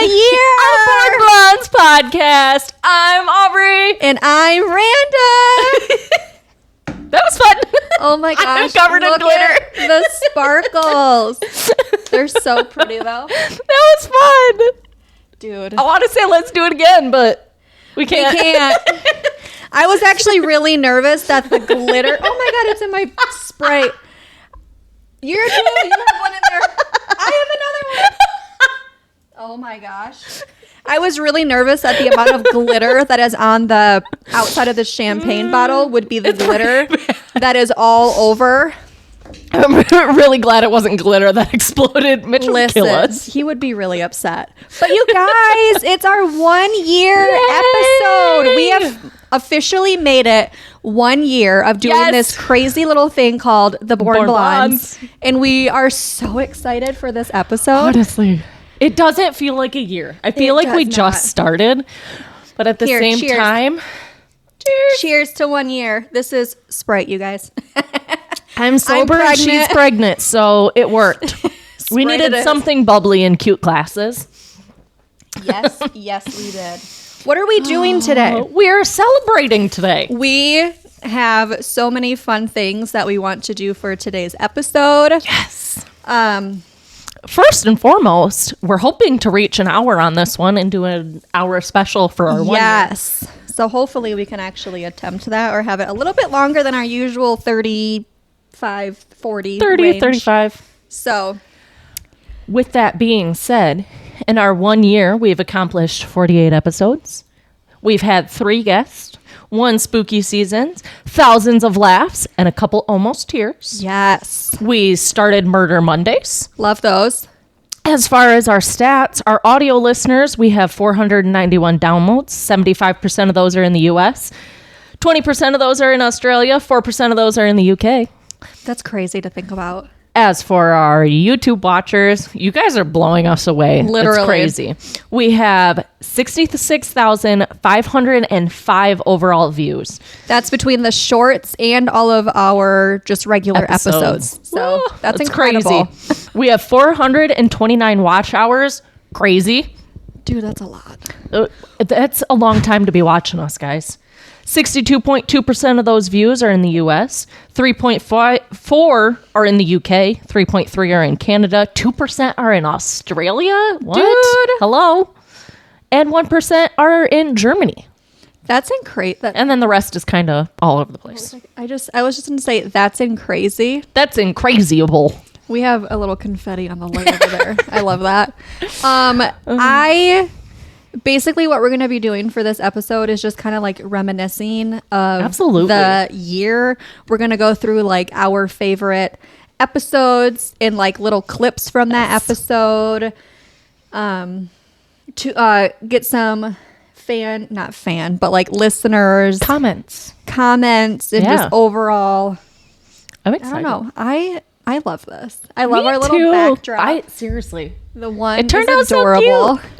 a year of Born Blondes podcast. I'm Aubrey. and I'm Randa. That was fun. Oh my gosh. I'm covered in look glitter. at the sparkles. They're so pretty though. That was fun. Dude. I want to say let's do it again, but we can't. We can't. I was actually really nervous that the glitter. Oh my god, it's in my Sprite. You have one in there. I have another one. Oh my gosh. I was really nervous that the amount of glitter that is on the outside of the champagne bottle would be the glitter that is all over. I'm really glad it wasn't glitter that exploded. Mitch would kill us. He would be really upset. But you guys, it's our 1 year episode. We have officially made it 1 year of doing this crazy little thing called the Born Blondes. And we are so excited for this episode. Honestly, it doesn't feel like a year. I feel like we just started, but at the same time, cheers to 1 year. This is Sprite, you guys. I'm sober and she's pregnant, so it worked. We needed something bubbly in cute classes. Yes, we did. What are we doing today? We're celebrating today. We have so many fun things that we want to do for today's episode. Yes. First and foremost, we're hoping to reach an hour on this one and do an hour special for our 1 year. Yes. So hopefully we can actually attempt that or have it a little bit longer than our usual 35, 40 30, range. 35. So with that being said, in our 1 year, we've accomplished 48 episodes. We've had 3 guests, 1 spooky season, thousands of laughs, and a couple almost tears. yes. We started Murder Mondays. Love those. As far as our stats, our audio listeners, we have 491 downloads. 75% of those are in the US. 20% of those are in Australia. 4% of those are in the UK. That's crazy to think about. As for our YouTube watchers, you guys are blowing us away. Literally. It's crazy. We have 66,505 overall views. That's between the shorts and all of our just regular episodes. So that's incredible. Crazy. We have 429 watch hours. Crazy. Dude, that's a lot. That's a long time to be watching us, guys. 62.2% of those views are in the US, 3.4 are in the UK, 3.3 are in Canada, 2% are in Australia. What? Dude. Hello. And 1% are in Germany. That's crazy. And then the rest is kind of all over the place. I was just going to say that's crazy. That's incrazyable. We have a little confetti on the light over there. I love that. Basically what we're going to be doing for this episode is just kind of like reminiscing of the year. We're going to go through like our favorite episodes and like little clips from that episode to get some but like listeners comments and just overall. I'm excited. I don't know. I love this. I love our little backdrop. Seriously. The one it turned is out adorable. So cute.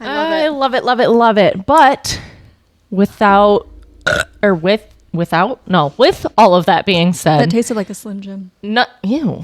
I love it. But with all of that being said, that tasted like a Slim Jim. Ew.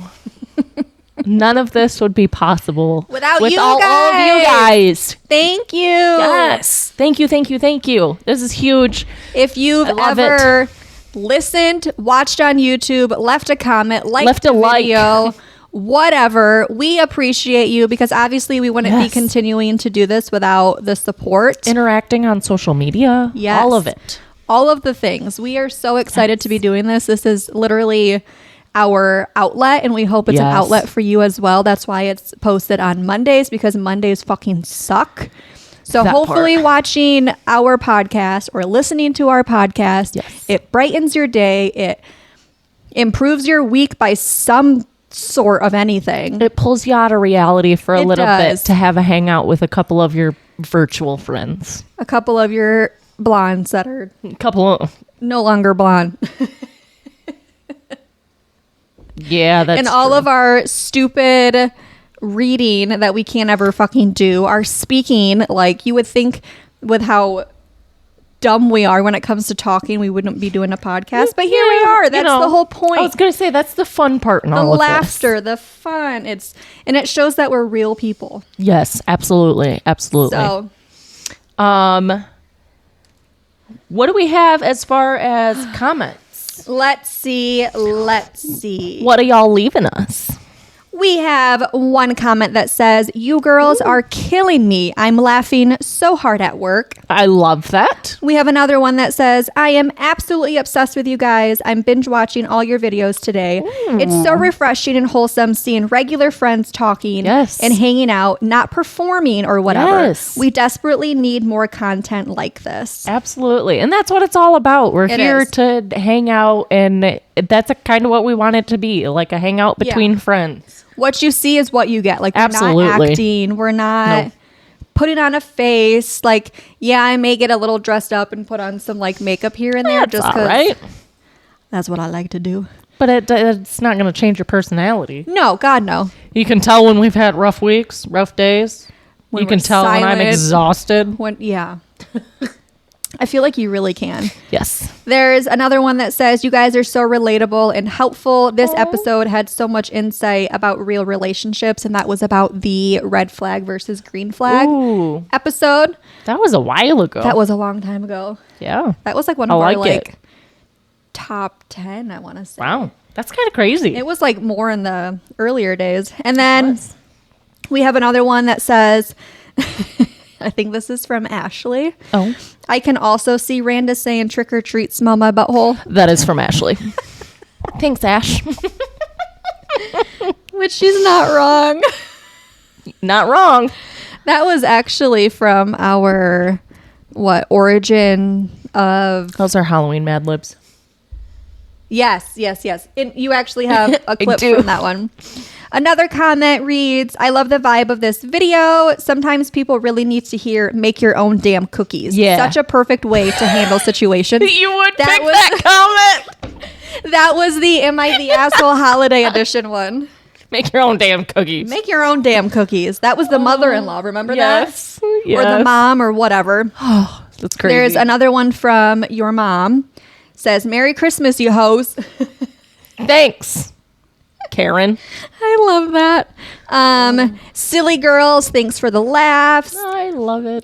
None of this would be possible without with you all of you guys. Thank you. Yes. Thank you. This is huge. If you've ever listened, watched on YouTube, left a comment, liked a video, whatever, we appreciate you because obviously we wouldn't be continuing to do this without the support. Interacting on social media. Yes. All of it. All of the things. We are so excited to be doing this. This is literally our outlet and we hope it's an outlet for you as well. That's why it's posted on Mondays because Mondays fucking suck. So hopefully watching our podcast or listening to our podcast, it brightens your day. It improves your week by some sort of anything. It pulls you out of reality for a little bit to have a hangout with a couple of your virtual friends. A couple of your blondes that are no longer blonde. Yeah, that's and all of our stupid reading that we can't ever fucking do, our speaking, like you would think with how dumb we are when it comes to talking. We wouldn't be doing a podcast, but here we are. That's the whole point. I was gonna say that's the fun part in all of this. The laughter, the fun. It shows that we're real people. Yes, absolutely. So, what do we have as far as comments? let's see. What are y'all leaving us? We have one comment that says, "You girls are killing me. I'm laughing so hard at work." I love that. We have another one that says, "I am absolutely obsessed with you guys. I'm binge watching all your videos today. It's so refreshing and wholesome seeing regular friends talking Yes. and hanging out, not performing or whatever. Yes. We desperately need more content like this." Absolutely. And that's what it's all about. We're It here is. to hang out, and that's kind of what we want it to be, like a hangout between friends. What you see is what you get. Like, we're Absolutely. not acting. We're not No. putting on a face. Like, yeah, I may get a little dressed up and put on some like makeup here and there That's just all because right. that's what I like to do. But it's not going to change your personality. No, God, no. You can tell when we've had rough weeks, rough days. When You can we're tell when I'm silent. exhausted. Yeah. I feel like you really can. Yes. There's another one that says, "You guys are so relatable and helpful. This episode had so much insight about real relationships," and that was about the red flag versus green flag Ooh, episode. that was a while ago. That was a long time ago. yeah. That was like one I of our like it. top 10, I want to say. Wow. That's kind of crazy. It was like more in the earlier days. And then we have another one that says, I think this is from Ashley. Oh, "I can also see Randa saying trick or treat, smell my butthole," that is from Ashley. Thanks, Ash. which she's not wrong. Not wrong. That was actually from our origin of Those are Halloween Mad Libs. yes. And you actually have a clip do. from that one. Another comment reads, "I love the vibe of this video. Sometimes people really need to hear 'make your own damn cookies.' Yeah. Such a perfect way to handle situations." You would That pick was- that comment. That was the Am I the Asshole Holiday Edition one. Make your own damn cookies. Make your own damn cookies. That was the mother-in-law. Remember Yes. that? Yes. Or the mom or whatever. That's crazy. There's another one from your mom. Says, "Merry Christmas, you hoes." Thanks, Karen. I love that. Silly girls, thanks for the laughs. I love it.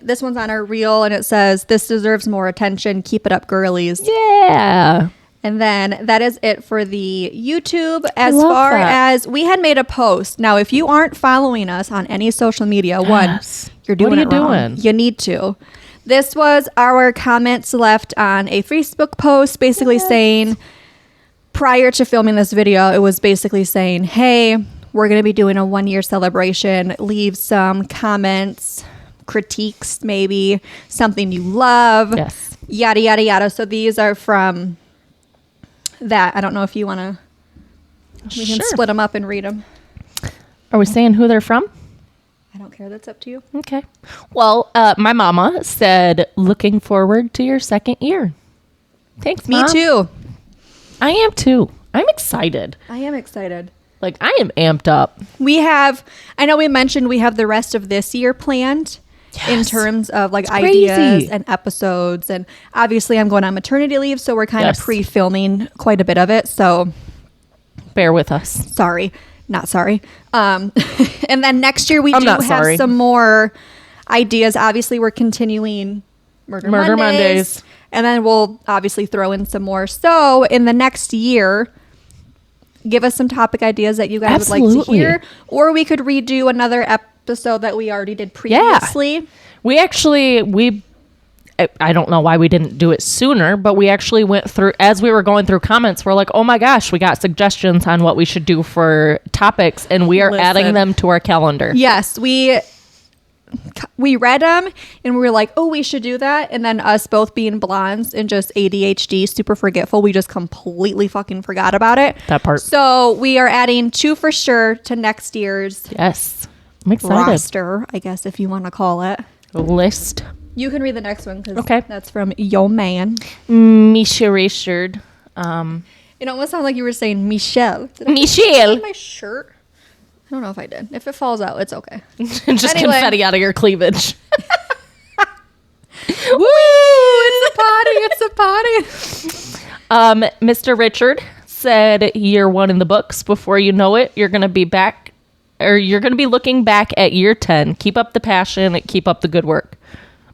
This one's on our reel and it says, "This deserves more attention. Keep it up, girlies." Yeah. And then that is it for the YouTube. As love far that. as we had made a post. Now, if you aren't following us on any social media, Yes. you're doing What are it you wrong. doing? You need to. This was our comments left on a Facebook post, basically saying, prior to filming this video, it was basically saying, "Hey, we're going to be doing a 1-year celebration. Leave some comments, critiques, maybe something you love, Yes. yada, yada, yada." So these are from that. I don't know if you want to, we can Sure. split them up and read them. Are we saying who they're from? I don't care. That's up to you. Okay. Well, my mama said, "Looking forward to your second year." Thanks, Me Mom. too. I am too. I'm excited. I am excited. Like, I am amped up. I know we mentioned we have the rest of this year planned in Yes. terms of like It's ideas crazy. and episodes. And obviously I'm going on maternity leave, so we're kind Yes. of pre-filming quite a bit of it. So Bear with us. sorry, not sorry. And then next year we I'm do not have sorry. some more ideas. Obviously we're continuing Murder Mondays. And then we'll obviously throw in some more. So in the next year, give us some topic ideas that you guys would like to Absolutely. hear. Or we could redo another episode that we already did previously. We actually, I don't know why we didn't do it sooner, but we actually went through, as we were going through comments, we're like, oh my gosh, we got suggestions on what we should do for topics, and we are adding Listen. them to our calendar. Yes, we read them and we were like, oh, we should do that. And then us both being blondes and just ADHD, super forgetful, we just completely fucking forgot about it. That part. So we are adding 2 for sure to next year's Yes. I'm excited. roster, I guess, if you want to call it. List. You can read the next one because Okay. that's from Yo Man. Misha Richard. It almost sounded like you were saying Michelle. Did I Michelle. my shirt? I don't know if I did. If it falls out, it's okay. Just Anyway. confetti out of your cleavage. Woo! It's a potty. Mr. Richard said year 1 in the books. Before you know it, you're going to be back, or you're going to be looking back at year 10. Keep up the passion. Keep up the good work.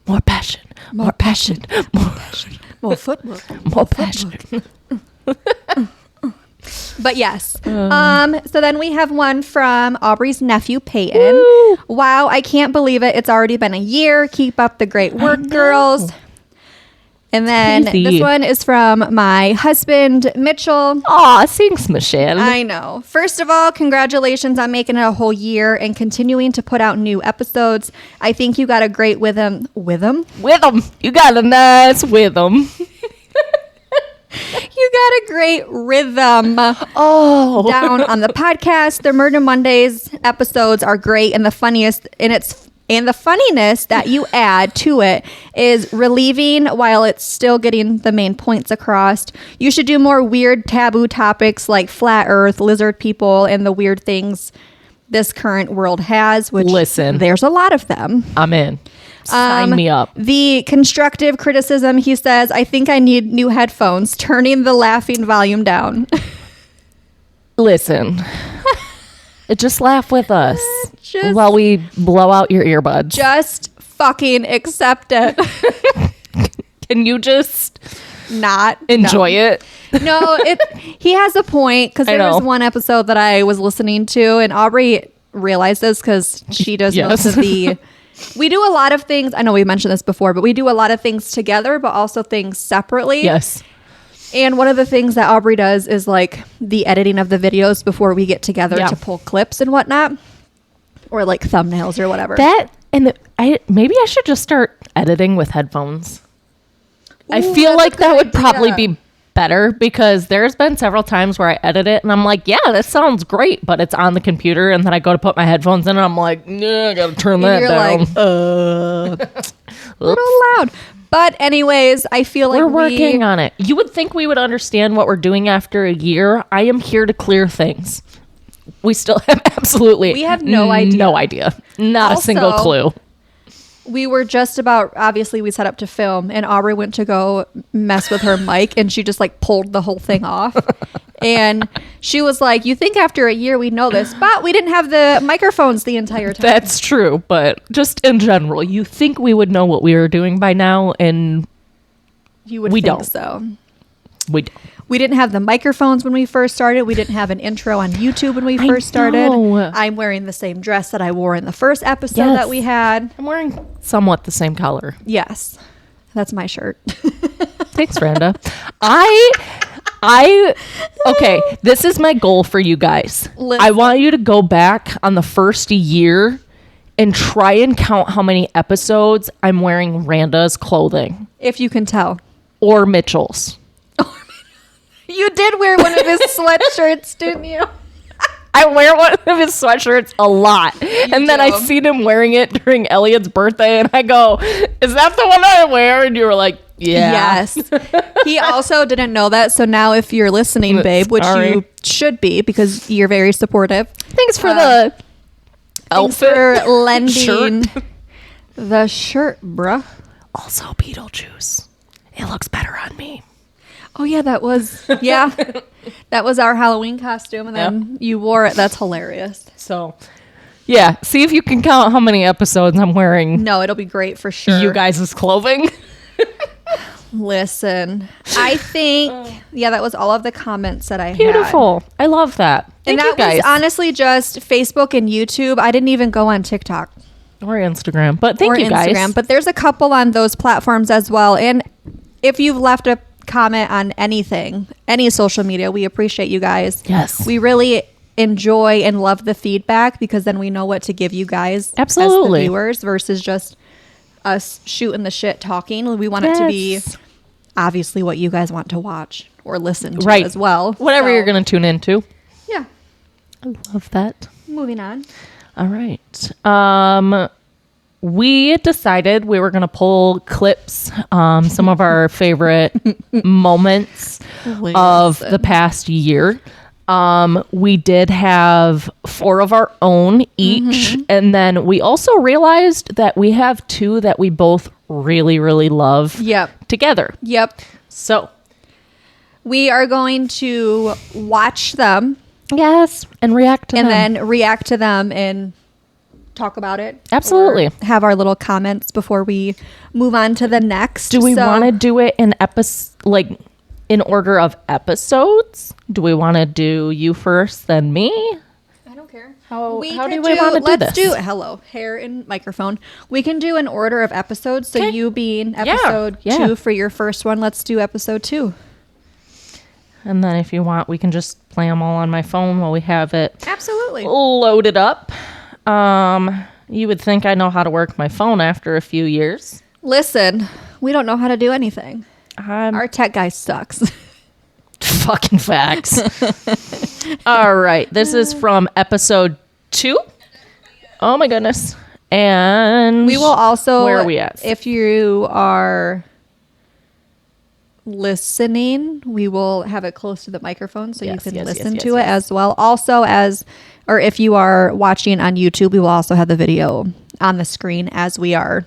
More passion. More passion. More passion. More footwork. More passion. But yes. So then we have one from Aubrey's nephew, Peyton. Woo! Wow, I can't believe it. It's already been a year. Keep up the great work, girls. And then this one is from my husband, Mitchell. Aw, thanks, Michelle. I know. First of all, congratulations on making it a whole year and continuing to put out new episodes. I think you got a great rhythm. Rhythm. You got a nice rhythm. You got a great rhythm. Oh, Down on the podcast. The Murder Mondays episodes are great, and the funniest, and the funniness that you add to it is relieving while it's still getting the main points across. You should do more weird taboo topics like flat earth, lizard people, and the weird things this current world has, which there's a lot of them. I'm in. Sign me up. The constructive criticism, he says, I think I need new headphones, turning the laughing volume down. Listen. Just laugh with us Just- while we blow out your earbuds. Just fucking accept it. Can you just Not enjoy it? No, he has a point, because there was one episode that I was listening to, and Aubrey realized this because she does most of the... We do a lot of things. I know we mentioned this before, but we do a lot of things together, but also things separately. Yes. And one of the things that Aubrey does is like the editing of the videos before we get together to pull clips and whatnot, or like thumbnails or whatever. Maybe I should just start editing with headphones. Ooh, I feel like that would idea. probably be better, because there's been several times where I edit it and I'm like, yeah, that sounds great, but it's on the computer, and then I go to put my headphones in and I'm like, no, I gotta turn that down. Like, a little loud. But anyways, I feel like we're working on it. You would think we would understand what we're doing after a year. I am here to clear things. We still have We have no idea. No idea. Not a single clue. We were just about, obviously we set up to film, and Aubrey went to go mess with her mic, and she just like pulled the whole thing off. And she was like, you think after a year we'd know this, but we didn't have the microphones the entire time. That's true, but just in general, you think we would know what we were doing by now, and we don't. So. We don't. We didn't have the microphones when we first started. We didn't have an intro on YouTube when we first started. I'm wearing the same dress that I wore in the first episode that we had. I'm wearing somewhat the same color. Yes. That's my shirt. Thanks, Randa. Okay, this is my goal for you guys. Listen. I want you to go back on the first year and try and count how many episodes I'm wearing Randa's clothing. If you can tell. Or Mitchell's. You did wear one of his sweatshirts, didn't you? I wear one of his sweatshirts a lot. And then I seen him wearing it during Elliot's birthday, and I go, is that the one I wear? And you were like, yeah. Yes. He also didn't know that. So now if you're listening, babe, which you should be because you're very supportive. Thanks for the outfit. Thanks for lending the shirt, bruh. Also Beetlejuice. It looks better on me. Oh, yeah, that was our Halloween costume, and then you wore it. That's hilarious. So, yeah, see if you can count how many episodes I'm wearing. No, it'll be great for sure. You guys' clothing. Listen, I think, that was all of the comments that I had. Beautiful. I love that. Thank you, guys. Was honestly just Facebook and YouTube. I didn't even go on TikTok. Or Instagram, but thank you guys. But there's a couple on those platforms as well. And if you've left a comment on anything, any social media, we appreciate you guys. Yes. We really enjoy and love the feedback, because then we know what to give you guys as the viewers versus just us shooting the shit talking. We want it to be obviously what you guys want to watch or listen to as well. Whatever you're going to tune into. Yeah. I love that. Moving on. All right. We decided we were going to pull clips, some of our favorite moments of the past year. We did have 4 of our own each. And then we also realized that we have 2 that we both really, really love together. Yep. So we are going to watch them. Yes. And react to them. And then react to them and talk about it. Absolutely. Have our little comments before we move on to the next. Do we want to do it in in order of episodes? Do we want to do you first, then me? I don't care. How do we want to do this? Let's do hello, hair and microphone. We can do an order of episodes. So you being episode 2 for your first one, let's do episode 2. And then if you want, we can just play them all on my phone while we have it absolutely loaded up. You would think I know how to work my phone after a few years. Listen, we don't know how to do anything. Our tech guy sucks. Fucking facts. All right. This is from episode 2. Oh my goodness. And we will also, where are we at? If you are listening, we will have it close to the microphone so you can listen to it as well. Also, or if you are watching on YouTube, we will also have the video on the screen as we are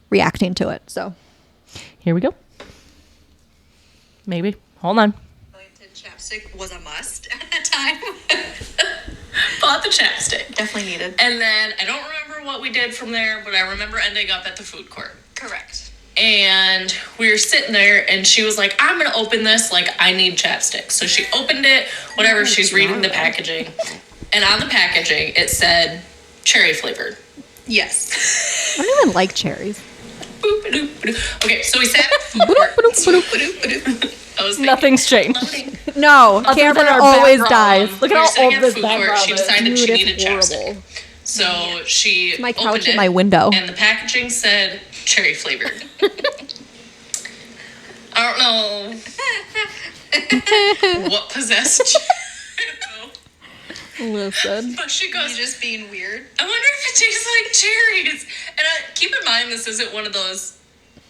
reacting to it. So here we go. Maybe. Hold on. Chapstick was a must at that time. Bought the chapstick. Definitely needed. And then I don't remember what we did from there, but I remember ending up at the food court. Correct. And we were sitting there and she was like, I'm going to open this. Like, I need chapstick. So she opened it, whatever. She's reading the packaging. And on the packaging, it said cherry flavored. Yes. I don't even like cherries. Okay, so we sat at the food court. Nothing's changed. Loading. No, Cameron always dies. Look at how old this background She decided she needed chapstick. So she my couch opened in my window. And the packaging said cherry flavored. I don't know what possessed you. Listen. But she goes, you just being weird. I wonder if it tastes like cherries. And keep in mind, this isn't one of those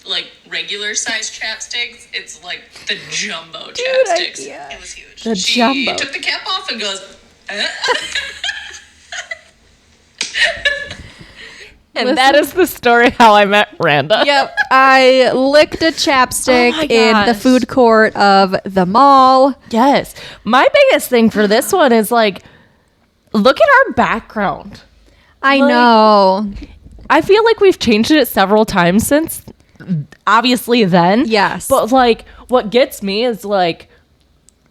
like regular size chapsticks. It's like the jumbo chapsticks. It was huge. She took the cap off and goes, And that is the story how I met Randa. Yep. I licked a chapstick in the food court of the mall. Yes. My biggest thing for this one is like, look at our background. I know. I feel like we've changed it several times since, obviously then. Yes. But like, what gets me is like,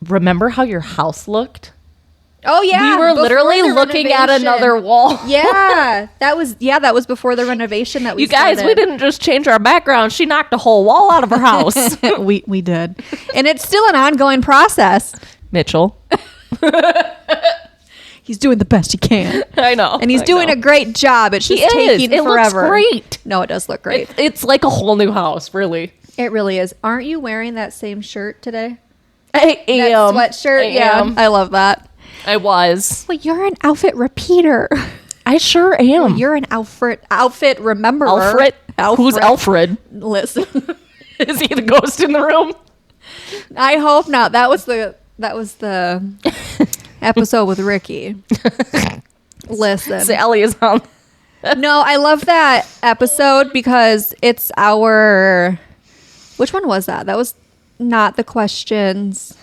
remember how your house looked? Oh yeah. We were literally looking at another wall. Yeah. That was before the renovation that we started. We didn't just change our background. She knocked a whole wall out of her house. we did. And it's still an ongoing process. Mitchell. He's doing the best he can. I know. And he's doing a great job. It's just taking forever. It looks great. No, it does look great. It's like a whole new house, really. It really is. Aren't you wearing that same shirt today? I am. That sweatshirt? I love that. I was. Well, you're an outfit repeater. I sure am. Well, you're an outfit rememberer. Alfred? Who's Alfred? Listen. Is he the ghost in the room? I hope not. That was the episode with Ricky. Listen. Sally is on. No, I love that episode because it's our... Which one was that? That was not the questions...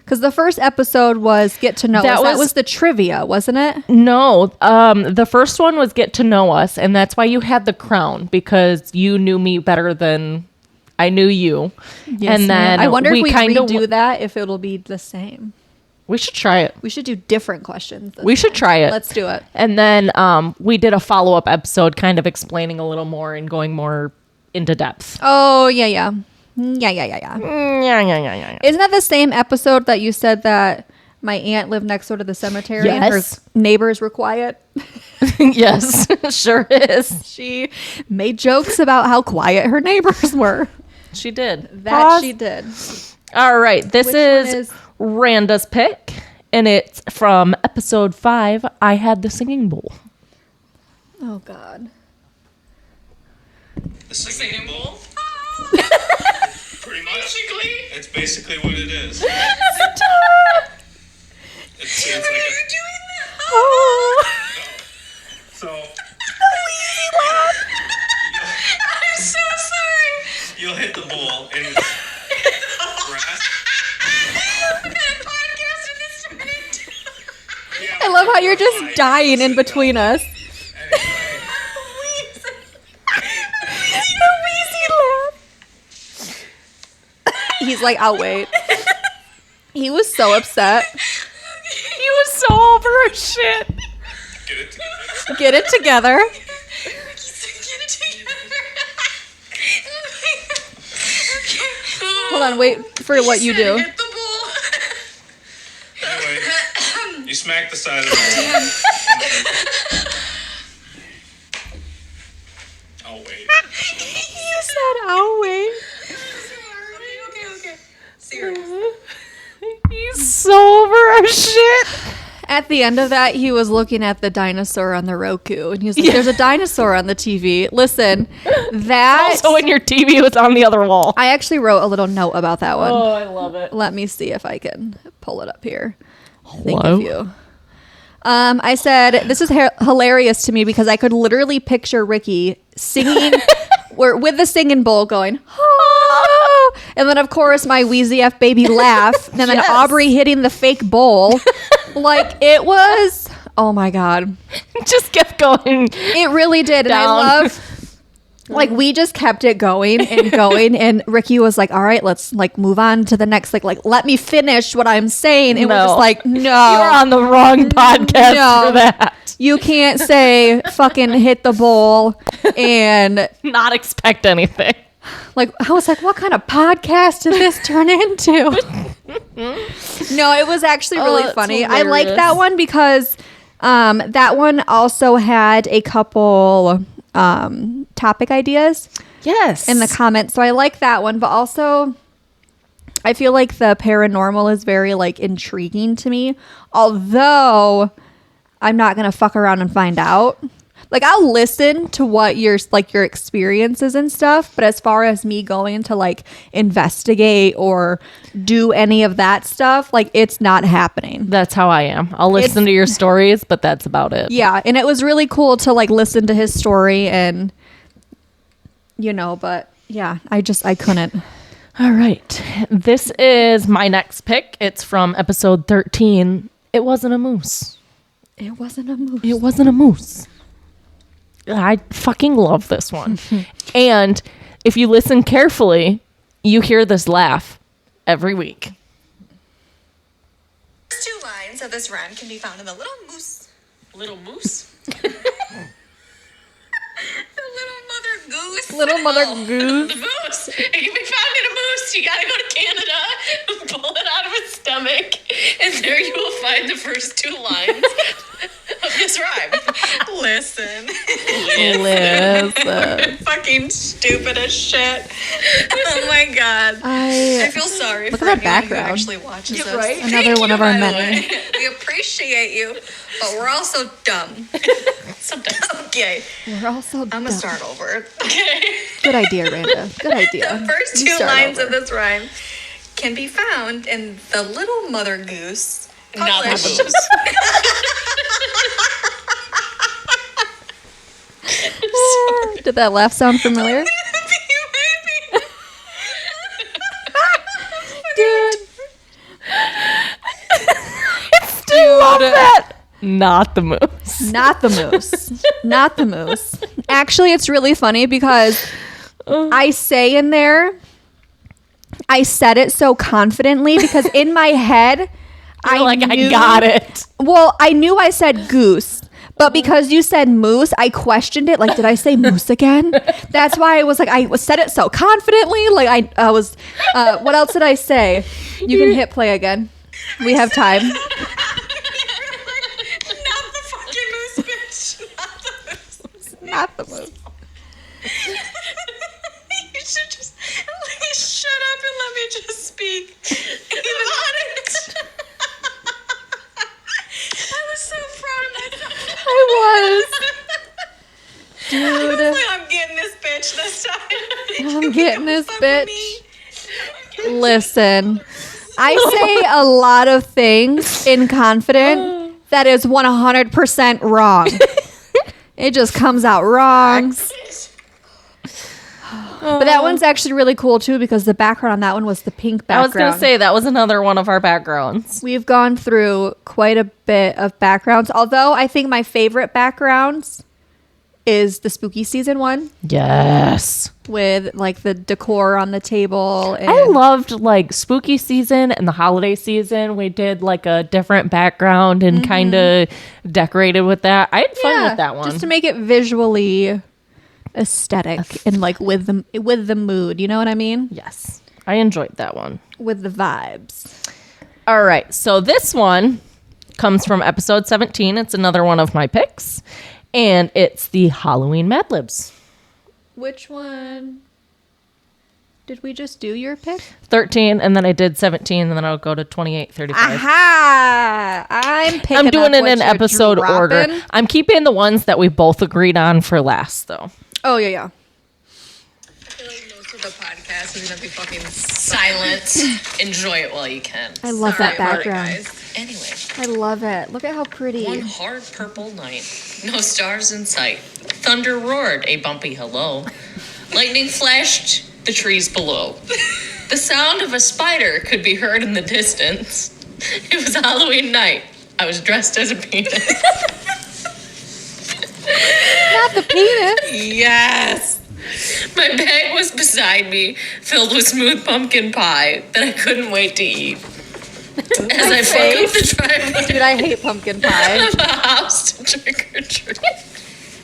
Because the first episode was Get to Know Us. That was the trivia, wasn't it? No. The first one was Get to Know Us, and that's why you had the crown, because you knew me better than I knew you. Yes, and then I wonder if we redo that, if it'll be the same. We should try it. We should do different questions. We should try it. Let's do it. And then we did a follow-up episode kind of explaining a little more and going more into depth. Oh, yeah. Yeah. Isn't that the same episode that you said that my aunt lived next door to the cemetery and her neighbors were quiet? Yes, sure is. She made jokes about how quiet her neighbors were. She did. She did. All right. This is Randa's pick, and it's from episode 5, I Had the Singing Bowl. Oh, God. The singing bowl? Pretty much. It's basically what it is. It's like doing that? Oh. so I'm so sorry. you'll hit the bowl and grass. What kind of podcast did this turn into? Yeah, I love how you're just dying in between us. He's like, I'll wait. He was so upset. He was so over her shit. Get it together. Get it together. Get it together. Okay. Hold on, wait for what you do. Hit the bowl. Anyway, you smack the side of the bowl. I'll wait. You said, I'll wait. Okay. Serious. He's so over her shit. At the end of that, he was looking at the dinosaur on the Roku, and he was like, there's a dinosaur on the TV. Listen, that... Also, when your TV was on the other wall. I actually wrote a little note about that one. Oh, I love it. Let me see if I can pull it up here. Think Hello? of you. I said, this is hilarious to me because I could literally picture Ricky singing with the singing bowl going, oh! And then, of course, my Wheezy F baby laugh. And then Yes. Aubrey hitting the fake bowl. Like, it was, oh my God. Just kept going. It really did. And I Down. love, like, we just kept it going and going. And Ricky was like, all right, let's, like, move on to the next. Like let me finish what I'm saying. And we're No. just like, no. You're on the wrong podcast No. for that. You can't say fucking hit the bowl and Not expect anything. like I was like, what kind of podcast did this turn into? No, it was actually Oh, really that's funny. I like hilarious. that one because that one also had a couple topic ideas Yes. in the comments. So I like that one, but also I feel like the paranormal is very like intriguing to me. Although I'm not going to fuck around and find out. Like I'll listen to what your experiences and stuff, but as far as me going to like investigate or do any of that stuff, like it's not happening. That's how I am. I'll listen to your stories, but that's about it. Yeah, and it was really cool to like listen to his story and but yeah, I couldn't. All right. This is my next pick. It's from episode 13. It wasn't a moose. It wasn't a moose. It wasn't a moose. I fucking love this one. And if you listen carefully, you hear this laugh every week. First two lines of this rhyme can be found in the Little Moose. Little moose. The Little Mother Goose. Little Mother Goose. The moose. It can be found in a moose. You gotta go to Canada, pull it out of its stomach, and there you will find the first two lines of this rhyme. Listen. Listen. Fucking stupid as shit. Oh my God. I feel sorry Look for at that anyone who background. actually watches this. right? Another Thank one you, of our by the many. way. We appreciate you, but we're also dumb. Sometimes. Okay. We're also I'm gonna dumb. start over. Okay. Good idea, Randa. Good idea. The first You two start lines over. of this rhyme can be found in the Little Mother Goose. Not the published- moose. Did that laugh sound familiar? Dude. Dude. Love that. Not the moose. Not the moose. Not the moose. Actually, it's really funny because I say in there, I said it so confidently because in my head, I knew- got it. Well, I knew I said goose, but because you said moose, I questioned it. Like, did I say moose again? That's why I was like, I said it so confidently. Like, I was, what else did I say? You can hit play again. We have time. Not the fucking moose, bitch. Not the moose. Not the moose. You should just shut up and let me just speak. Even on it. I was so proud of myself. I was. Dude. I was like, I'm getting this bitch this time. I'm getting this Fuck with bitch. me. Listen, I say a lot of things in confidence that is 100% wrong. It just comes out wrong. But that one's actually really cool too because the background on that one was the pink background. I was going to say that was another one of our backgrounds. We've gone through quite a bit of backgrounds, although I think my favorite backgrounds is the spooky season one Yes. with like the decor on the table. And I loved like spooky season and the holiday season. We did like a different background and kind of decorated with that. I had fun with that one. Just to make it visually aesthetic and like with the mood, you know what I mean? Yes. I enjoyed that one. With the vibes. All right. So this one comes from episode 17. It's another one of my picks. And it's the Halloween Mad Libs. Which one did we just do your pick? 13, and then I did 17, and then I'll go to 28, 35. Aha! I'm doing up it what in you're episode order. dropping. I'm keeping the ones that we both agreed on for last, though. Oh, yeah. I feel like most of the podcast is gonna be fucking silent. Enjoy it while you can. I love that Sorry, background. guys. Anyway, I love it. Look at how pretty. one hard purple night, no stars in sight. Thunder roared a bumpy hello. Lightning flashed the trees below. The sound of a spider could be heard in the distance. It was Halloween night. I was dressed as a penis. Not the penis. Yes. My bag was beside me, filled with smooth pumpkin pie that I couldn't wait to eat. As I fucked up the driveway Dude, I hate pumpkin pie. of a house to trick or treat.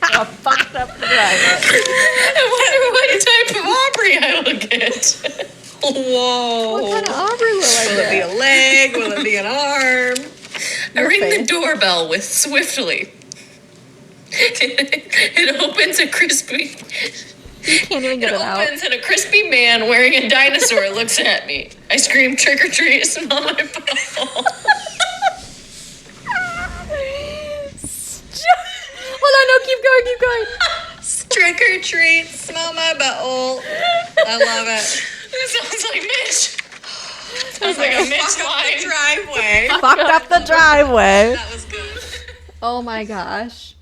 I fucked up the driver. I wonder what type of Aubrey I will get. Whoa. What kind of Aubrey will I Will it be get? a leg? Will it be an arm? I ring the face. doorbell with swiftly. It opens a crispy. You can't even get It it out. opens and a crispy man wearing a dinosaur looks at me. I scream trick or treat, smell my butthole. Hold on, no, keep going. Trick or treat, smell my butthole. I love it. This sounds like Mitch. Sounds like a Mitch line. Driveway. Fucked up the driveway. That was good. Oh my gosh.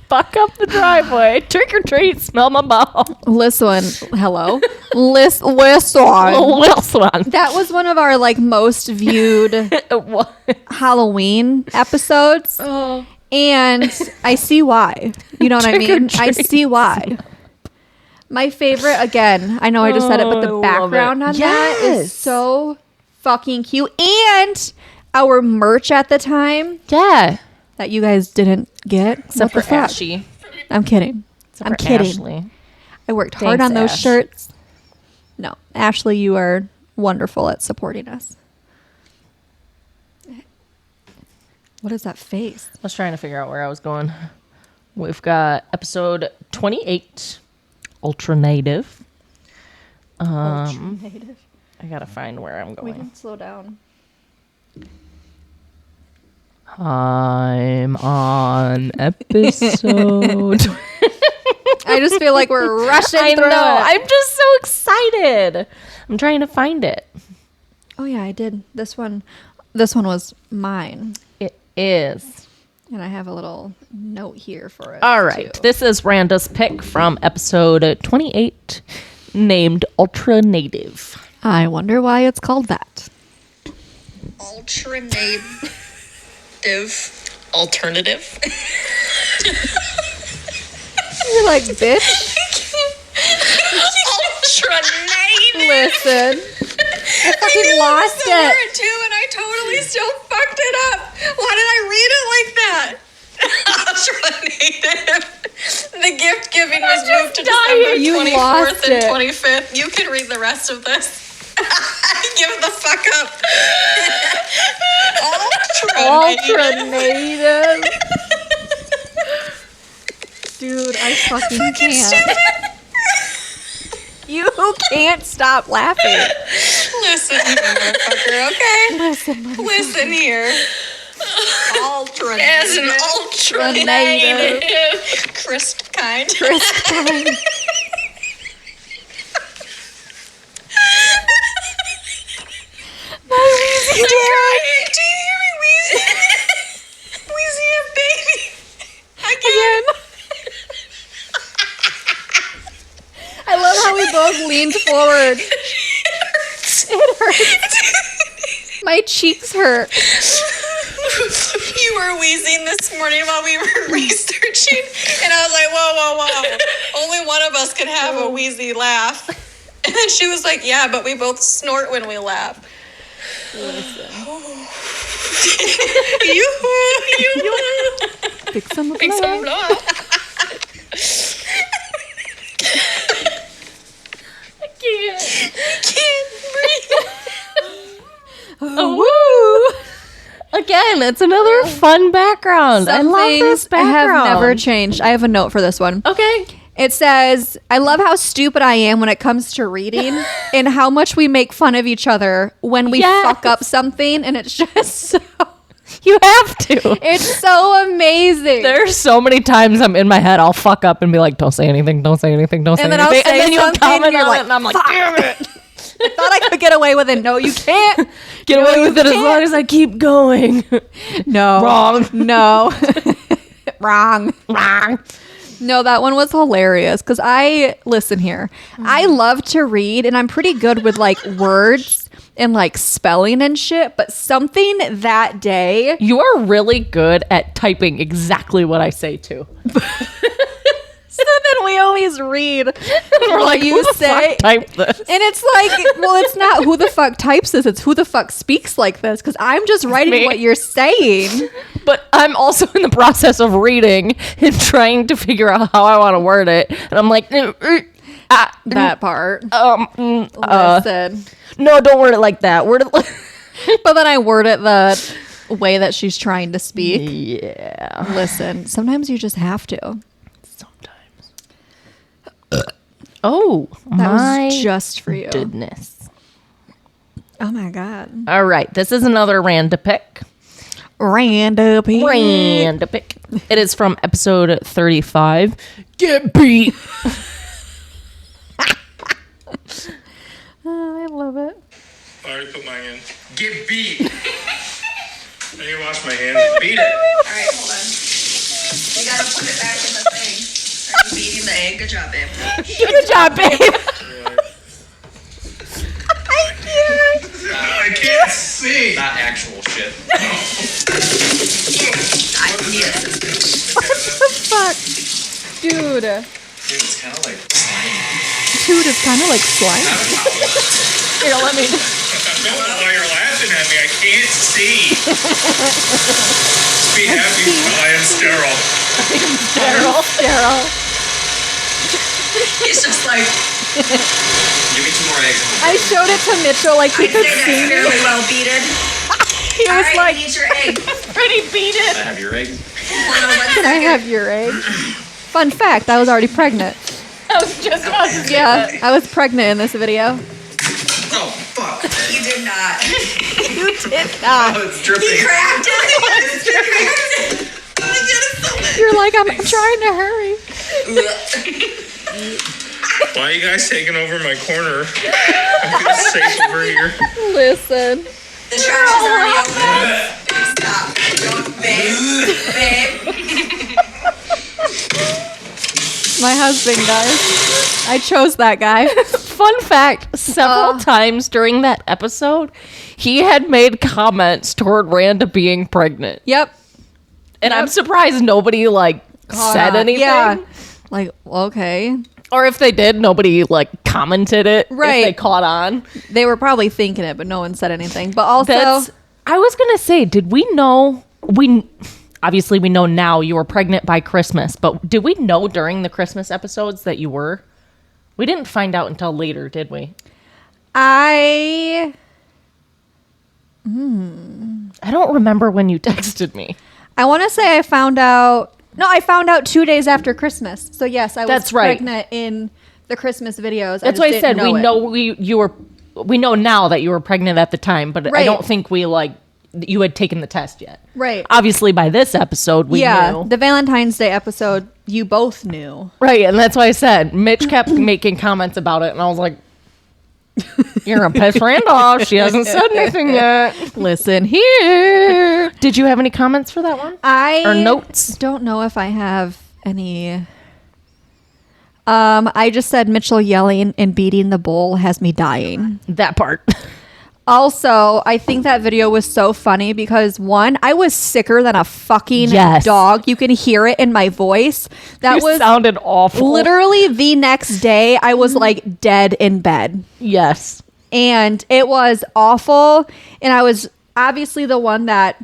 Fuck up the driveway. Trick or treat. Smell my ball. Listen, hello. Listen. This one. That was one of our like most viewed What? Halloween episodes. Oh. And I see why. You know what I Trick or mean? I treat. see why. My favorite, again, I know I just said it, but Oh, I the love background it. on that Yes. is so fucking cute. And our merch at the time Yeah. that you guys didn't get. Except what for the fuck? Ashy. I'm kidding. Except I'm for kidding. Ashley. I worked hard Thanks, on those Ash. shirts. No, Ashley, you are wonderful at supporting us. What is that face? I was trying to figure out where I was going. We've got episode 28, Ultra Native. Native. I gotta find where I'm We going. can slow down. I'm on episode. I just feel like we're rushing I through know. it. I'm just so excited. I'm trying to find it. Oh yeah, I did. This one was mine. It is. And I have a little note here for it. All right. too. This is Randa's pick from episode 28, named Ultra Native. I wonder why it's called that. Ultra native. Alternative. You're like, bitch. Ultra native. Listen. I fucking lost it. too, and I totally still fucked it up. Why did I read it like that? Ultra native. The gift giving was moved to December You 24th lost and it. 25th. You can read the rest of this. Give the fuck up. Ultra native. Dude, I fucking can't. You can't stop laughing. Listen here, motherfucker, okay? Listen, Listen here. ultra As an ultra native. native. Crisp kind. Christine. My Do you hear me wheezing? Wheezing a baby. Again. I love how we both leaned forward. It hurts. My cheeks hurt. You were wheezing this morning while we were researching, and I was like, whoa. Only one of us can have a wheezy laugh. And then she was like, yeah, but we both snort when we laugh. you. Pick some Big some blow. I can't breathe. Oh, woo! Again, it's another fun background. I love this background. Have never changed. I have a note for this one. Okay. It says, I love how stupid I am when it comes to reading and how much we make fun of each other when we fuck up something. And it's just so... You have to. It's so amazing. There's so many times I'm in my head, I'll fuck up and be like, don't say anything, don't say anything, don't say then anything. I'll say and then you'll something comment and you're on like, it, and I'm like, damn it. I thought I could get away with it. No, you can't. Get away with it as long as I keep going. No. Wrong. No. Wrong. Wrong. No, that one was hilarious because listen here. I love to read and I'm pretty good with like words and like spelling and shit, but something that day. You are really good at typing exactly what I say too. So then we always read We're what like, you who the say. fuck typed this? And it's like, well, it's not who the fuck types this. It's who the fuck speaks like this because I'm just writing me. what you're saying. But I'm also in the process of reading and trying to figure out how I want to word it. And I'm like, That part. listen. Listen. No, don't word it like that. Word it like... But then I word it the way that she's trying to speak. Yeah. Listen, sometimes you just have to. Sometimes. Oh, That my was just for you. goodness. Oh my God. All right. This is another random pick. Random pick. Random pick. It is from episode 35. Get beat. I love it. I already put mine in. Get beat. I need to wash my hands. Beat it. All right, hold on. You gotta put it back in the thing. Are you beating the egg? Good job, babe. Good job, babe. I can't see. Not actual shit. I need it. Fuck. Dude. Dude, it's kind of like Dude, it's kind of like slime. Here, let me. No, while you're laughing at me, I can't see. Just be happy I am sterile. Daryl. It's just like, give me 2 more eggs. I showed it to Mitchell like he I'd could say that's see me. fairly well beaten. He All was right, like, you need your egg. Pretty beat it. I have your egg. Hold on 1 can I second. have your egg? Fun fact, I was already pregnant. I was just about to say Yeah, I was pregnant in this video. Oh, fuck. You did not. You did not. Oh, it's dripping. He cracked it. He cracked it. Oh my God, You're like, I'm trying to hurry. it's so Why are you guys taking over my corner? I'm good safe over here. Listen. The trash is already open. Stop. Don't, babe. My husband, guys. I chose that guy. Fun fact, several times during that episode, he had made comments toward Randa being pregnant. Yep. And I'm surprised nobody, said anything. Yeah. Like, okay. Or if they did, nobody, commented it. Right. If they caught on. They were probably thinking it, but no one said anything. But also, I was going to say, did we know... Obviously, we know now you were pregnant by Christmas, but did we know during the Christmas episodes that you were? We didn't find out until later, did we? I don't remember when you texted me. want to say I found out. No, I found out 2 days after Christmas. So yes, I was That's right. pregnant in the Christmas videos. That's why I said we it. know we know now that you were pregnant at the time, but I Right. don't think you had taken the test yet. Right. Obviously, by this episode, we knew. The Valentine's Day episode, you both knew. Right, and that's why I said Mitch kept making comments about it, and I was like, You're gonna piss Rand off. She hasn't said anything yet. Listen here. Did you have any comments for that one? Or notes? Don't know if I have any. I just said Mitchell yelling and beating the bull has me dying. That part. Also, I think that video was so funny because one, I was sicker than a fucking Yes. dog. You can hear it in my voice. That You was sounded awful. literally the next day. I was like dead in bed. Yes. And it was awful. And I was obviously the one that,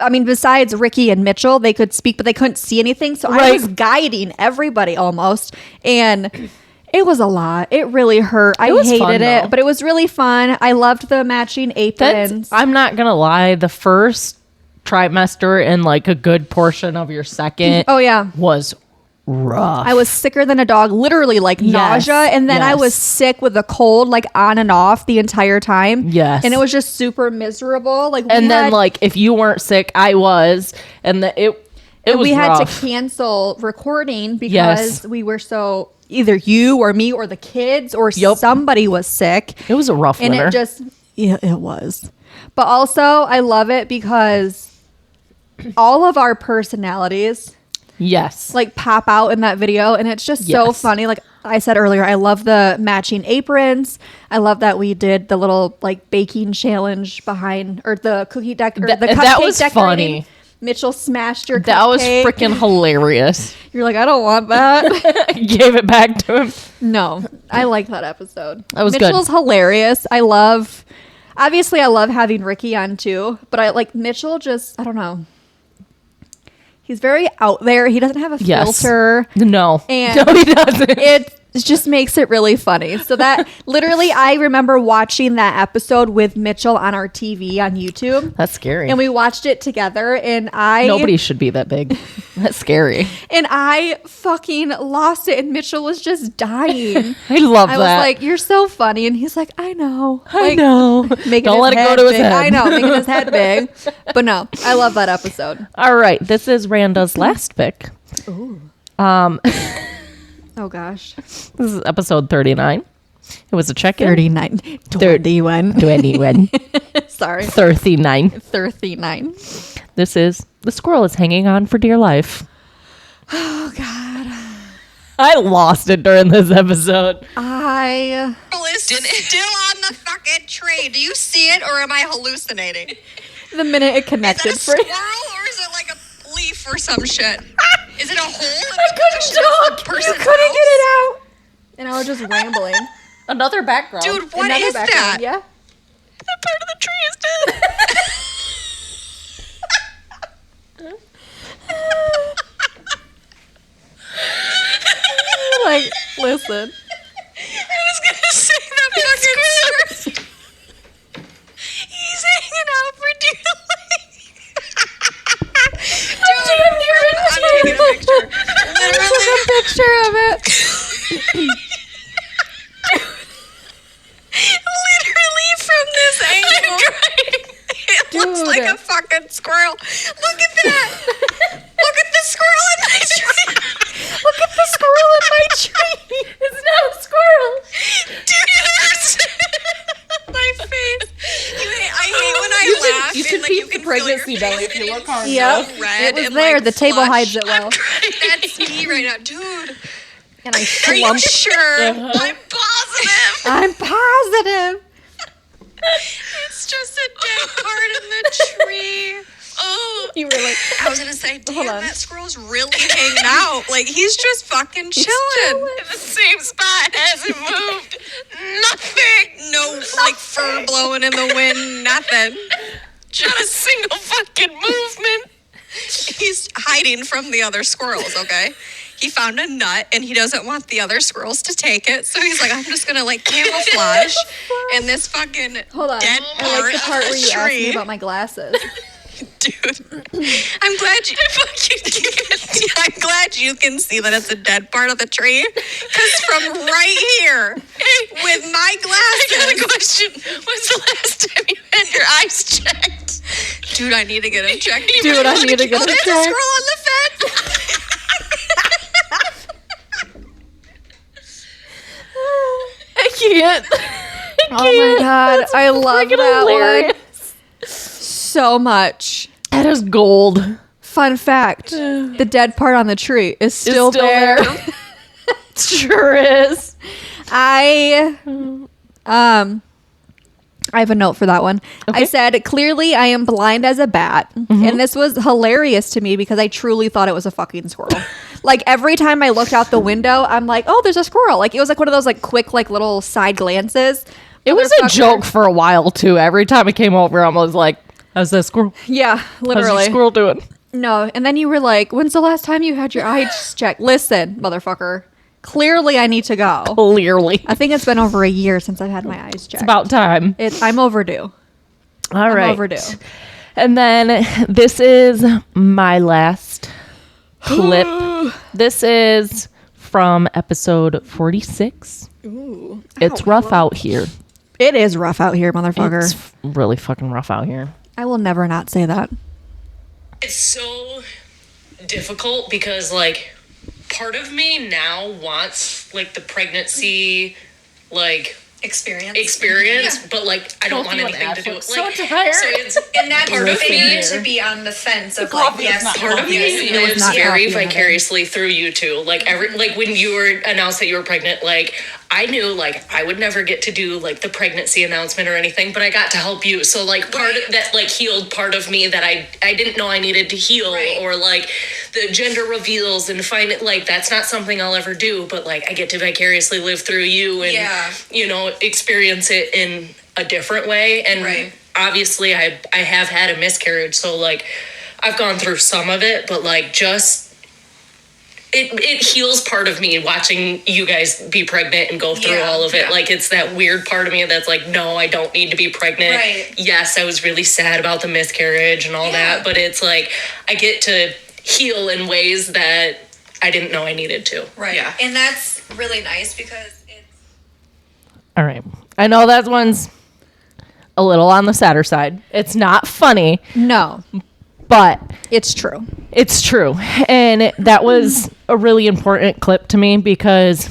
I mean, besides Ricky and Mitchell, they could speak, but they couldn't see anything. So I Right. was guiding everybody almost. And it was a lot. It really hurt. I was hated fun, it, though. but it was really fun. I loved the matching aprons. I'm not gonna lie. The first trimester and like a good portion of your second Oh, yeah. was rough. I was sicker than a dog, literally like Yes, nausea. And then I yes. was sick with a cold, like on and off the entire time. Yes. And it was just super miserable. Like, and then like if you weren't sick, I was, and it was we had rough. to cancel recording because Yes. we were so either you or me or the kids or Yup. somebody was sick. It was a rough And winter. it just, yeah, it was. But also, I love it because all of our personalities yes. like pop out in that video, and it's just so Yes. funny. Like I said earlier, I love the matching aprons. I love that we did the little like baking challenge behind, or the cookie deck, or That- the cupcake that was decorating. funny. Mitchell smashed your That was cupcake. freaking hilarious. You're like, I don't want that. Gave it back to him. No, I like that episode. That was good. Mitchell's hilarious. Obviously I love having Ricky on too, but I like Mitchell just, I don't know. He's very out there. He doesn't have a Yes. filter. No. And no, he doesn't. It just makes it really funny. So that literally, I remember watching that episode with Mitchell on our TV on YouTube. That's scary. And we watched it together, and Nobody should be that big. That's scary. and I fucking lost it, and Mitchell was just dying. I love I that. was like, "You're so funny," and he's like, "I know, I Like, know. making Don't his let it go head to his big. head. I know, making his head big, but no, I love that episode. All right. This is Randa's last pick. Oh gosh, This is episode 39. It was a check-in. 39, 21. 21. Sorry, 39. 39. This is the squirrel is hanging on for dear life. Oh God, I lost it during this episode. I. Is still on the fucking tree. Do you see it, or am I hallucinating? The minute it Is that connected a for squirrel, you. or is it like a leaf or some shit? Is it a hole? I couldn't talk. You couldn't get it out. And I was just rambling. Another background. Dude, what Another is that? background, Yeah. That part of the tree is dead. Like, listen. I was gonna say that fucking squirrel. He's hanging out for dear life. Dude, I'm taking a picture. Literally. A picture of it. Literally from this angle. It looks Dude. like a fucking squirrel. Look at that. Look at the squirrel in my tree. Look at the squirrel in my tree. It's not a squirrel. Dude, my face. I hate when I laugh. You and, could like, peep you the can feel your pregnancy face belly if you getting look hard Yep. red It was and, there. like, The table flush. hides it well. That's me right now. Dude, And I are you slumped. sure? I'm positive. I'm positive. It's just a dead part in the tree. Oh, You were like, I was gonna say, damn, Hold on. that squirrel's really hanging out. Like, he's just fucking chilling. In the same spot, hasn't moved. Nothing. No, like, fur blowing in the wind, nothing. Not a single fucking movement. He's hiding from the other squirrels, okay? He found a nut, and he doesn't want the other squirrels to take it, so he's like, I'm just gonna, like, camouflage in this fucking hold on. dead I part like the part of where the you asked me tree. about my glasses. Dude, I'm glad you can see that it's a dead part of the tree. Because from right here, with my glasses. I got a question. When's the last time you had your eyes checked? Dude, I need to get them checked. Dude, I need to get Oh, them there's a checked. squirrel on the fence. I can't. Oh my God. I love freaking that hilarious. one so much. That is gold. Fun fact, the dead part on the tree is still there. Sure is. I have a note for that one. Okay. I said, clearly I am blind as a bat. And this was hilarious to me because I truly thought it was a fucking squirrel. Like every time I looked out the window, I'm like, oh, there's a squirrel. Like it was like one of those like quick, like little side glances. It was a joke for a while too. Every time it came over, I was like, how's that squirrel? Yeah, How's literally. your squirrel doing? No, and then you were like, when's the last time you had your eyes checked? Listen, motherfucker. Clearly I need to go. Clearly. I think it's been over a year since I've had my eyes checked. It's about time. I'm overdue. All right. I'm overdue. And then this is my last clip. This is from episode 46. Ooh. It's rough out here. It is rough out here, motherfucker. It's really fucking rough out here. I will never not say that. It's so difficult because, like, part of me now wants, like, the pregnancy, like, experience, but like I don't want anything to do with so like tired. so it's And that's part of me to be on the fence of like, yes, part of me It was lives not very coffee, vicariously through you two. Like like when you were announced that you were pregnant, like I knew like I would never get to do like the pregnancy announcement or anything, but I got to help you. So like part of that like healed part of me that I didn't know I needed to heal, or like the gender reveals and find it like that's not something I'll ever do, but like I get to vicariously live through you and you know experience it in a different way. And obviously I have had a miscarriage, so like I've gone through some of it, but like just it heals part of me watching you guys be pregnant and go through all of it. Like it's that weird part of me that's like, no, I don't need to be pregnant. Yes, I was really sad about the miscarriage and all that, but it's like I get to heal in ways that I didn't know I needed to. And that's really nice because it's All right. I know that one's a little on the sadder side. It's not funny, No, but it's true. it's true. And that was a really important clip to me because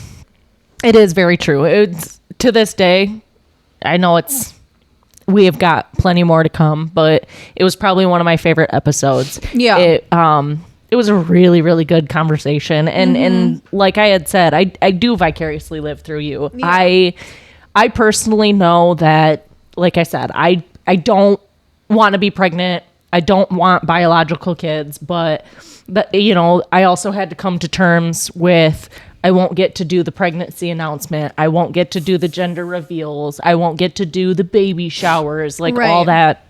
it is very true. It's to this day, I know we have got plenty more to come, but it was probably one of my favorite episodes. Yeah. It was a really, really good conversation. And like I had said, I do vicariously live through you. Yeah. I personally know that, like I said, I don't want to be pregnant. I don't want biological kids, but you know, I also had to come to terms with I won't get to do the pregnancy announcement. I won't get to do the gender reveals. I won't get to do the baby showers, like all that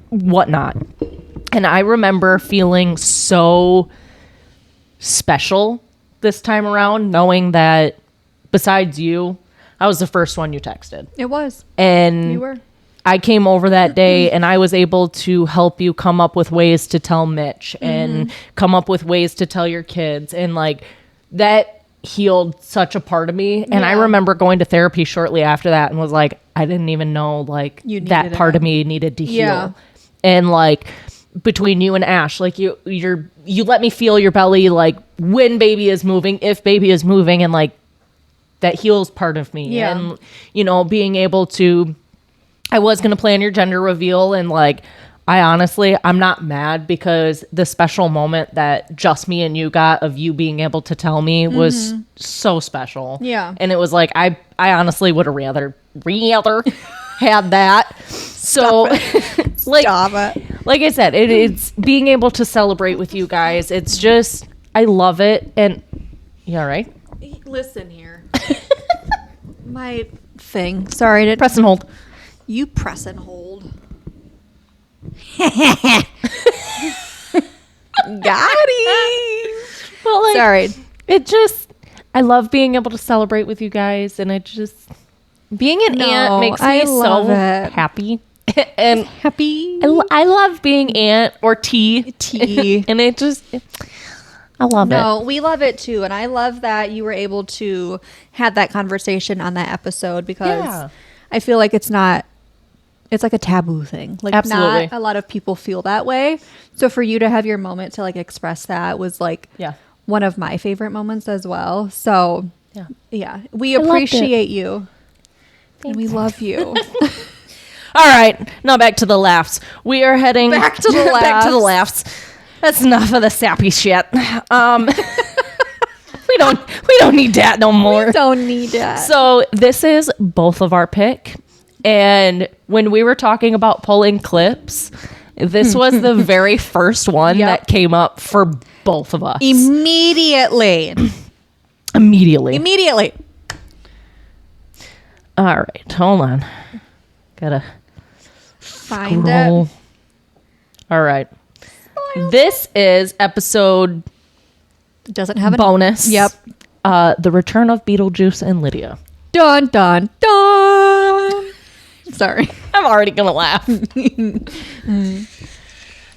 whatnot. And I remember feeling so special this time around, knowing that besides you, I was the first one you texted. It was. And You were. I came over that day and I was able to help you come up with ways to tell Mitch and come up with ways to tell your kids. And like that healed such a part of me. And I remember going to therapy shortly after that and was like, I didn't even know like that part of me needed to heal. Yeah. And like between you and Ash, like you let me feel your belly, like when baby is moving, if baby is moving, and like that heals part of me. Yeah. And, you know, being able to, I was going to plan your gender reveal, and like, I'm not mad because the special moment that just me and you got of you being able to tell me was so special. Yeah. And it was like, I honestly would have rather had that. So like, Stop it. like I said, it's being able to celebrate with you guys. It's just, I love it. And you all right? Listen here. My thing. Sorry to Press and hold. You press and hold. Got it. Well, like, Sorry. it just, I love being able to celebrate with you guys, and it just, being an aunt makes me love so it. happy. And Happy. I love being aunt or T. And it just, I love it. No, we love it too. And I love that you were able to have that conversation on that episode because I feel like it's like a taboo thing. Like Absolutely. not a lot of people feel that way. So for you to have your moment to like express that was like one of my favorite moments as well. So yeah, we loved it. appreciate you. And we love you. All right, now back to the laughs. We are heading Back to the back to the laughs. That's enough of the sappy shit. We don't need that no more. Don't need that. So this is both of our pick, and when we were talking about pulling clips, this was the very first one that came up for both of us. Immediately. Immediately. All right, hold on. Gotta Find scroll. it. All right. This is episode Doesn't have a bonus. Yep. The return of Beetlejuice and Lydia. Dun dun dun. Sorry. I'm already gonna laugh. I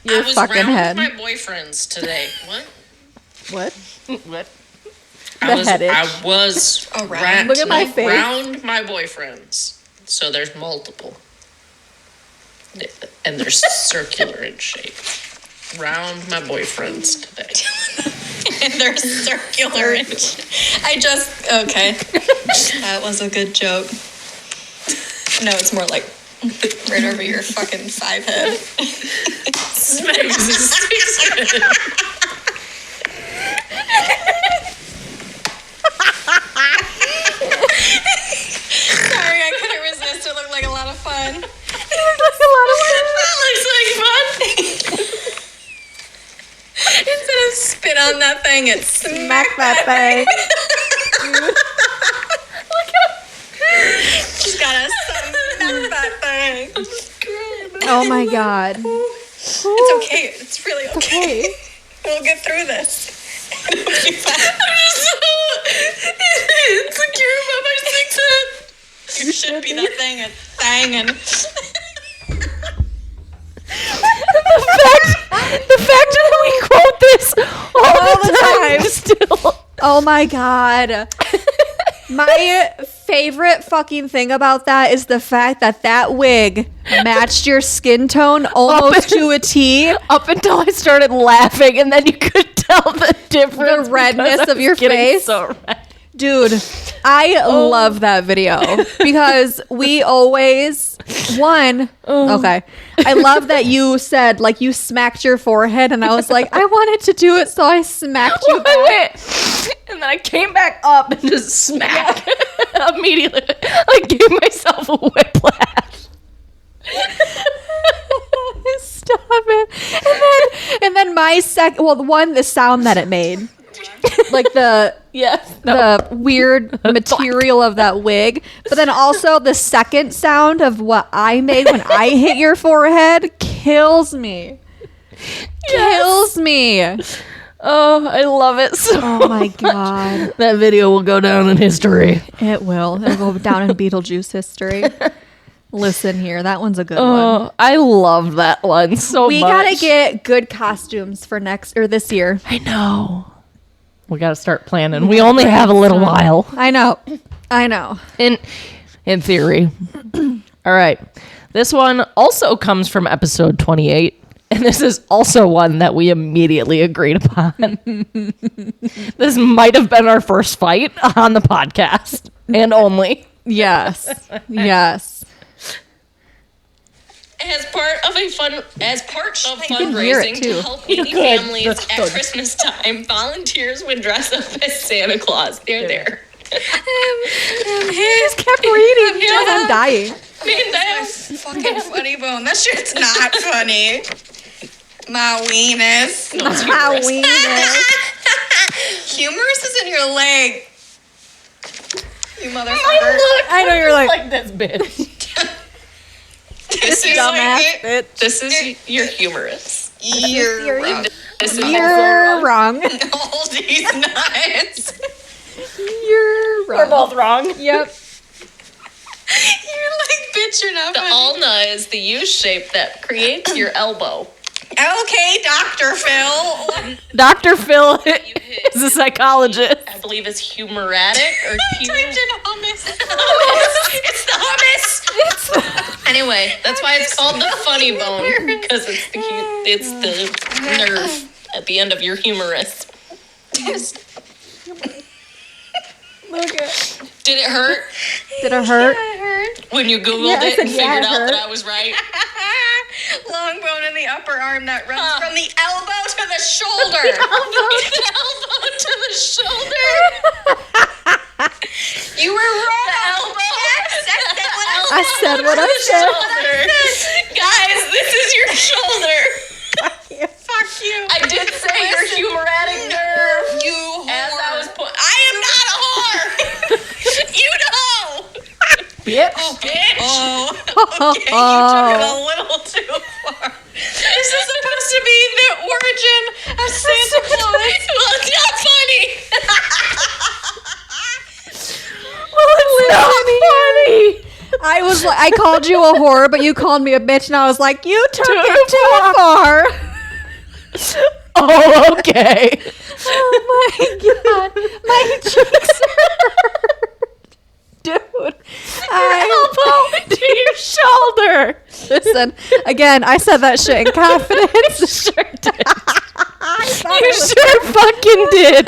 was fucking round head. my boyfriends today. What? What? What? I was Around. Look at my face. round my boyfriends. So there's multiple. And they're circular in shape. Round my boyfriends today. And they're circular. Okay. That was a good joke. No, it's more like right over your fucking five head. Sorry, I couldn't resist. It looked like a lot of fun. That looks like fun. Instead of spit on that thing, it's smack that thing. She's got a smack that thing. Oh my god. It's okay. It's really okay. We'll get through this. It'll be fine. I'm just so insecure about my 6 head. You should be that thing and thangin'. The fact that we quote this all the time still. Oh my god. My favorite fucking thing about that is the fact that that wig matched your skin tone almost to a T. Up until I started laughing, and then you could tell the difference. The redness because I of your was getting face. So red. Dude, I love that video because we always okay. I love that you said like you smacked your forehead and I was like, I wanted to do it, so I smacked you back. And then I came back up and just smacked immediately. I gave myself a whiplash. Stop it. And then my the sound that it made. Like the weird material of that wig, but then also the second sound of what I made when I hit your forehead kills me. Kills me. Oh, I love it so. Oh my god. That video will go down in history. It will. It'll go down in Beetlejuice history. Listen here, that one's a good one. Oh, I love that one so We much. gotta get good costumes for this year. I know. We gotta start planning. We only have a little while. I know. In theory. All right. This one also comes from episode 28. And this is also one that we immediately agreed upon. This might have been our first fight on the podcast. And only. Yes. Yes. As part of can hear it, fundraising too. to help needy families at Christmas time, volunteers would dress up as Santa Claus. They're there. Just kept reading. Yeah. I'm dying. Fucking funny bone. That shit's not funny. My weenus. No, it's humorous. Humorous is in your leg. You motherfucker. I know you're like this bitch. This is dumbass like, bitch. this is your humorous. You're wrong. This is You're wrong. All these nuts. You're wrong. We're both wrong. Yep. You're like, bitch, you're not The funny. ulna is the U shape that creates your elbow. Okay, Dr. Phil. Dr. Phil is a psychologist. I believe it's humeratic or Typed in hummus. It's the hummus. Anyway, that's why it's called the funny bone, because it's the nerve at the end of your humerus. Look at. Did it hurt? Did it hurt? when you Googled Yeah, I it said, and yeah, figured it out hurt. that I was right. Long bone in the upper arm that runs from the elbow to the shoulder. The elbow to the shoulder. You were wrong. The elbow. I said what I said. Shoulder. Guys, this is your shoulder. Fuck you. I did say your humoratic nerve. You As I was I am not a whore. You know. Bitch. Oh, bitch. Oh, okay. You took it a little too far. This is supposed to be the origin of Santa Claus. Well, it's not funny. It's not funny. I called you a whore, but you called me a bitch, and I was like, you took it too far. Oh, okay. Oh my god, my cheeks hurt, dude. Elbow to your shoulder. Listen, again, I said that shit in confidence. Sure did. You sure fucking did.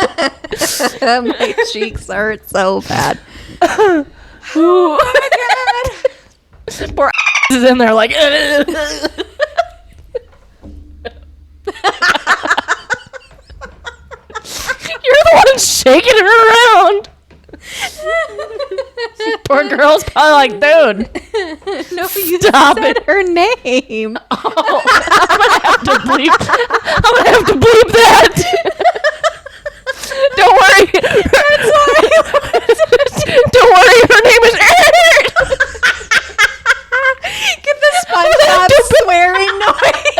My cheeks hurt so bad. Oh my god. Poor is in there like. You're the one shaking her around. Poor girl's probably like, dude. No, you Stop said it. her name. I'm gonna have to bleep that. Don't worry. Don't worry. Her name is. Get the SpongeBob swearing noise.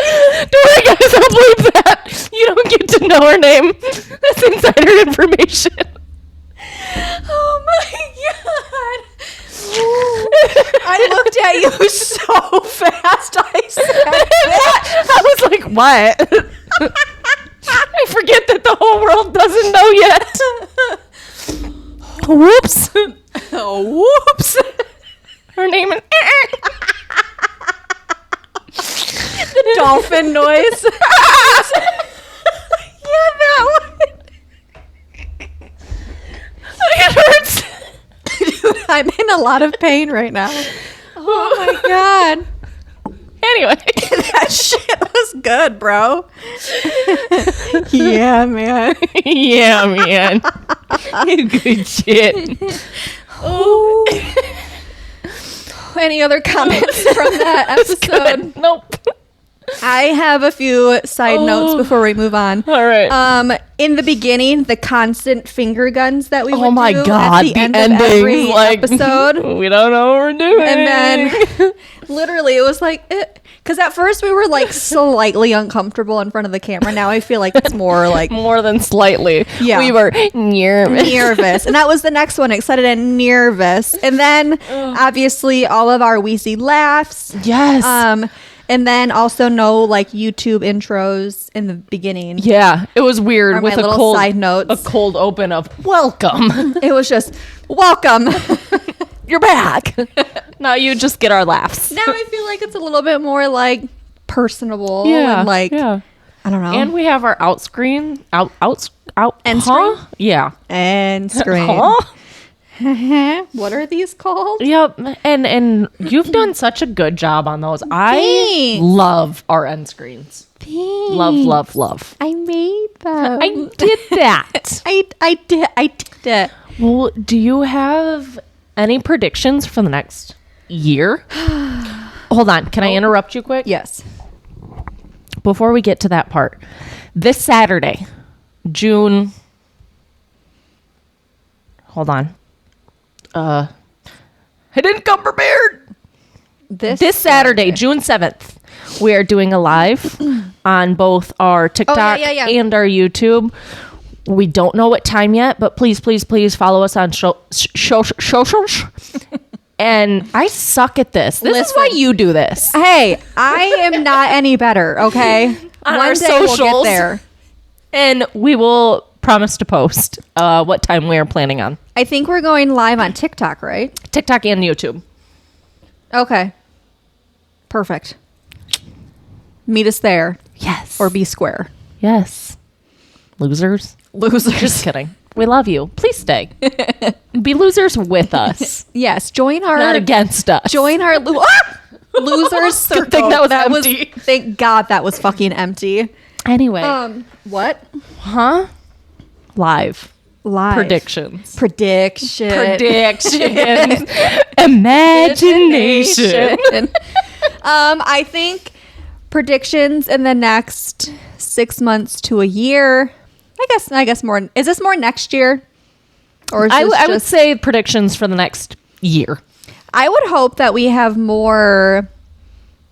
Don't worry, guys. I'll bleep that. You don't get to know her name. That's insider information. Oh my god. I looked at you so fast. I said that. I was like, what? I forget that the whole world doesn't know yet. Whoops. Oh, whoops. Her name is. The dolphin noise. Yeah, that one. It hurts. Dude, I'm in a lot of pain right now. Oh my god. Anyway. That shit was good, bro. Yeah, man. Yeah, man. Good shit. Oh. Any other comments from that episode? Nope. I have a few side notes before we move on. All right. In the beginning, the constant finger guns that we would Oh my do god, at the end endings, of every like, episode. we don't know what we're doing. And then literally it was like, because at first we were like slightly uncomfortable in front of the camera. Now I feel like it's more like more than slightly. Yeah. We were nervous. nervous. And that was the next one, excited and nervous. And then obviously all of our wheezy laughs. Yes. And then also no like YouTube intros in the beginning. Yeah, it was weird Or with my a little cold side notes. a cold open of welcome. It was just welcome. You're back. Now you just get our laughs. Now I feel like it's a little bit more like personable. Yeah, And like yeah. I don't know. And we have our out screen out End huh? screen? Yeah. And screen. Huh? What are these called? Yep. And you've done such a good job on those. I Thanks. love our end screens. Love. I made them. I did that. I did it. Well, do you have any predictions for the next year? Hold on. Can I interrupt you quick? Yes. Before we get to that part. This Saturday, June. Hold on. I didn't come prepared. This Saturday, June 7th, we are doing a live on both our TikTok yeah. and our YouTube. We don't know what time yet, but please follow us on socials. And I suck at this. This is why Listen. you do this. Hey, I am not any better, okay? On One our day we'll socials. get there. And we will promise to post what time we are planning on. I think we're going live on TikTok, right? TikTok and YouTube. Okay. Perfect. Meet us there. Yes. Or be square. Yes. Losers. Losers. Just kidding. We love you. Please stay. Be losers with us, Yes, join our not against us. join our losers. Good thing that was empty. Thank God that was fucking empty. Anyway. What? Huh? Live. Live Predictions. Prediction. Predictions. Imagination. I think predictions in the next 6 months to a year. I guess more. Is this more next year? Or is this I would just- say predictions for the next year. I would hope that we have more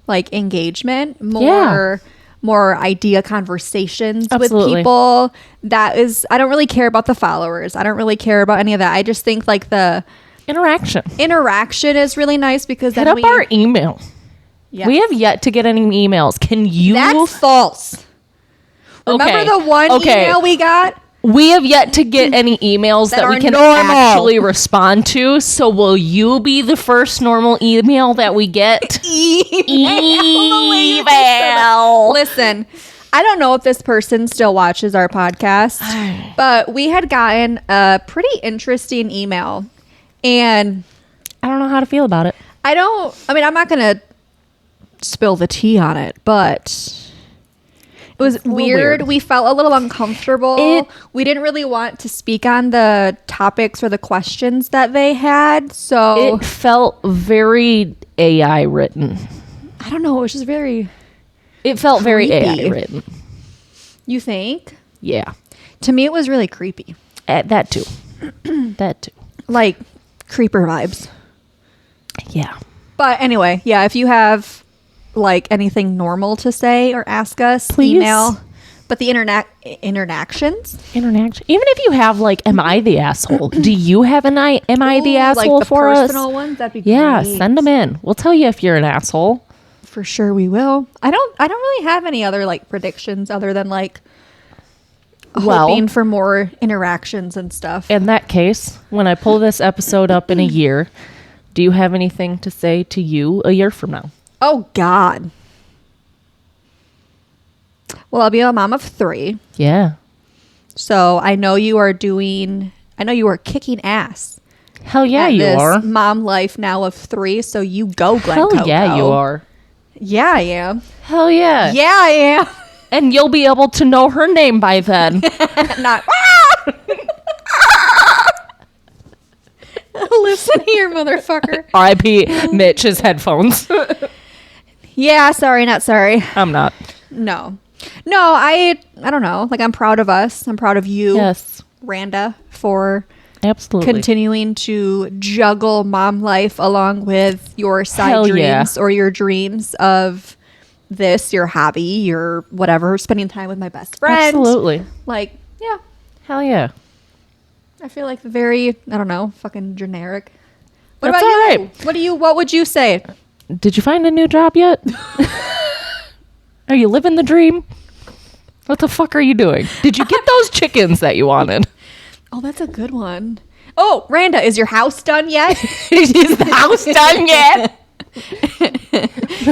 like engagement, more idea conversations Absolutely. with people. That is, I don't really care about the followers. I don't really care about any of that. I just think like the Interaction. interaction is really nice because Hit then up our email. Yeah. We have yet to get any emails. Can you? That's false. Remember Okay. the one Okay. email we got? We have yet to get any emails that we are can normal. actually respond to. So will you be the first normal email that we get? Email. Listen, I don't know if this person still watches our podcast, but we had gotten a pretty interesting email. And I don't know how to feel about it. I'm not going to spill the tea on it, but it was weird. We felt a little uncomfortable. We didn't really want to speak on the topics or the questions that they had. So It felt very AI written. I don't know. It was just very, It felt very Creepy. AI written. you think? Yeah. To me, it was really creepy. That too. That too. Like creeper vibes. Yeah. But anyway, yeah, if you have like anything normal to say or ask us, Please. email. But the interactions? Interaction. Even if you have like, am I the asshole? Do you have am I the Ooh, asshole like the for us? personal ones? That'd be Yeah, great. send them in. We'll tell you if you're an asshole. For sure we will. I don't really have any other like predictions other than like Well- hoping for more interactions and stuff. In that case, when I pull this episode up in a year, do you have anything to say to you a year from now? Oh God. Well, I'll be a mom of 3. Yeah. So I know you are kicking ass. Hell yeah, at you this are. mom life now of 3. So you go, Glen Hell Coco. yeah, you are. Yeah, I am. Hell yeah. Yeah, I am. And you'll be able to know her name by then. Not. Listen here, motherfucker. R.I.P. Mitch's headphones. Yeah, sorry, not sorry. I'm not. No, I don't know. Like, I'm proud of us. I'm proud of you, Yes. Randa, for Absolutely. continuing to juggle mom life along with your side Hell dreams yeah. or your dreams of this, your hobby, your whatever, spending time with my best friend. Absolutely. Like, yeah, Hell yeah. I feel like very, I don't know, fucking generic. What That's about all you? right. What would you say? Did you find a new job yet? Are you living the dream? What the fuck are you doing? Did you get those chickens that you wanted? Oh, that's a good one. Oh, Randa, is your house done yet? Is the house done yet?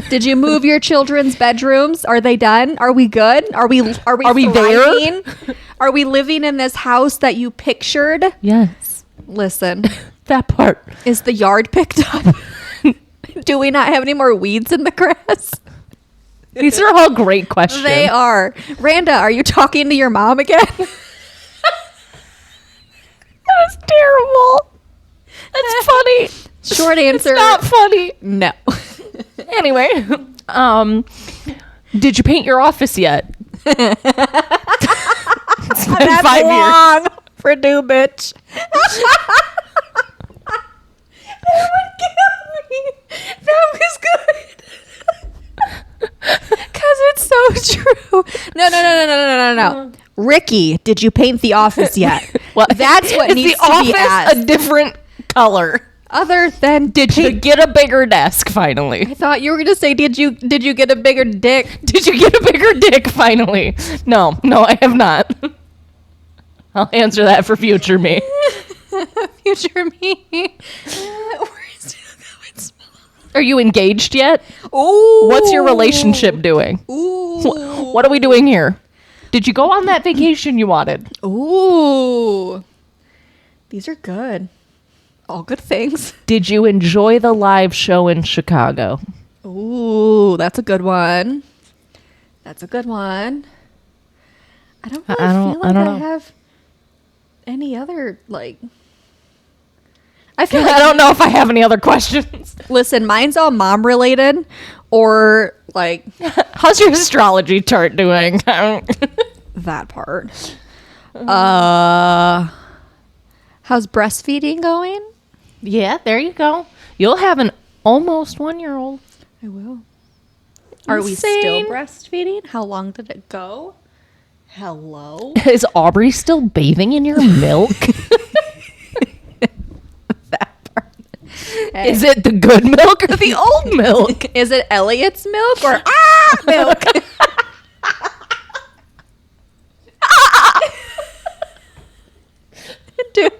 Did you move your children's bedrooms? Are they done? Are we good? Are we there? thriving? Are we living in this house that you pictured? Yes. Listen, That part. is the yard picked up? Do we not have any more weeds in the grass? These are all great questions. They are. Randa, are you talking to your mom again? That's terrible. That's funny. Short answer. It's not funny. No. Anyway, did you paint your office yet? It's been That's 5 years. long for a new bitch. That would kill me. That was good. Because it's so true. No. Ricky, did you paint the office yet? Well, That's what is needs the to be office asked. a different color? Other than Did you get a bigger desk finally? I thought you were going to say, did you get a bigger dick? Did you get a bigger dick finally? No, I have not. I'll answer that for future me. Future me. We're still going small. Are you engaged yet? Ooh. What's your relationship doing? Ooh. What are we doing here? Did you go on that vacation you wanted? Ooh. These are good. All good things. Did you enjoy the live show in Chicago? Ooh, that's a good one. That's a good one. I don't really feel like I have any other, like... I feel like... I don't know if I have any other questions. Listen, mine's all mom-related or, like... How's your astrology chart doing? that part. How's breastfeeding going? Yeah, there you go. You'll have an almost 1-year-old. I will. Are we still breastfeeding? How long did it go? Hello? Is Aubrey still bathing in your milk? That part. Is it the good milk or the old milk? Is it Elliot's milk or milk? Dude,